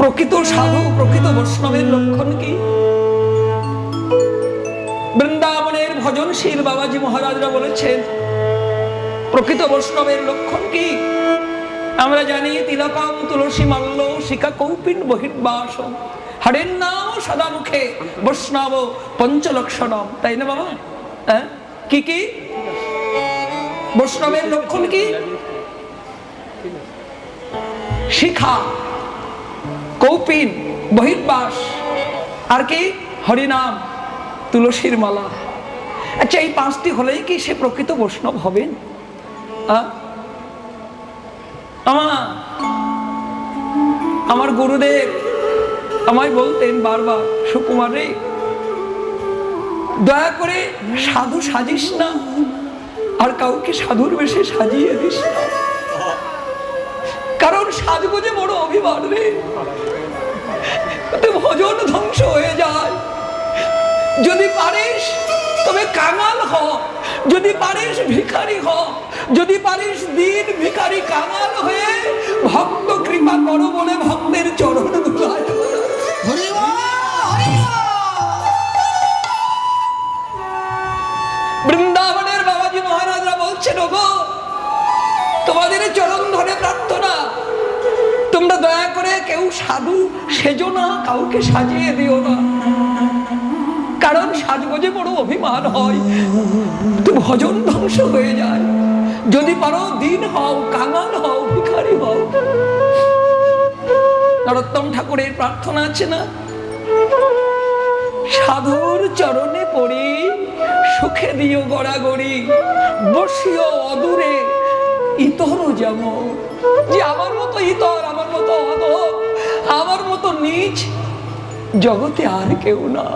প্রকৃত সাধু প্রকৃত বৈষ্ণবের লক্ষণ কি? বৃন্দাবনের ভজনশীল বাবাজি মহারাজরা বলেছেন প্রকৃত বৈষ্ণবের লক্ষণ কি? আমরা জানি তিলকম তুলসী মল্ল শিখা কৌপিন বহির্বাস হরের নাম সদা মুখে বৈষ্ণব পঞ্চলক্ষণম। তাই না বাবা? হ্যাঁ, কি কি বৈষ্ণবের লক্ষণ কি? শিখা, কৌপিন, বহির্বাস, আর কি? হরিনাম, তুলসীর মালা। আচ্ছা, এই পাঁচটি হলেই কি সে প্রকৃত বৈষ্ণব হবেন? আমার গুরুদেব আমায় বলতেন বারবার, সুকুমার রে, দয়া করে সাধু সাজিস না, আর কাউকে সাধুর বেশে সাজিয়ে দিস না, কারণ সাজগোজে বড় অভিমান রে, ভজন ধ্বংস হয়ে যায়। যদি পারিস তবে কাঙাল হ, যদি পারিস ভিখারি হ, যদি পারিস দিন ভিখারি কাঙাল হয়ে ভক্ত কৃপা করো বলে ভক্তের চরণ ধুলায়। বৃন্দাবনের বাবাজি মহারাজরা বলছেন, ওগো তোমাদের চরণ ধরে প্রার্থনা, তোমরা দয়া করে কেউ সাধু সেজো না, কাউকে সাজিয়ে দিও না, কারণ সাজগোজে বড় অভিমান হয়, তো ভজন ধ্বংস হয়ে যায়। যদি পারো দিন হও, কাঙাল হও, ভিখারি হও। নরোত্তম ঠাকুরের প্রার্থনা আছে না, সাধুর চরণে পড়ি সুখে দিও গড়াগড়ি, বসিও অদূরে ইতর যাব। যে আমার মতো ইতর, আমার মতো অদর, আমার মতো নীচ জগতে আর কেউ না।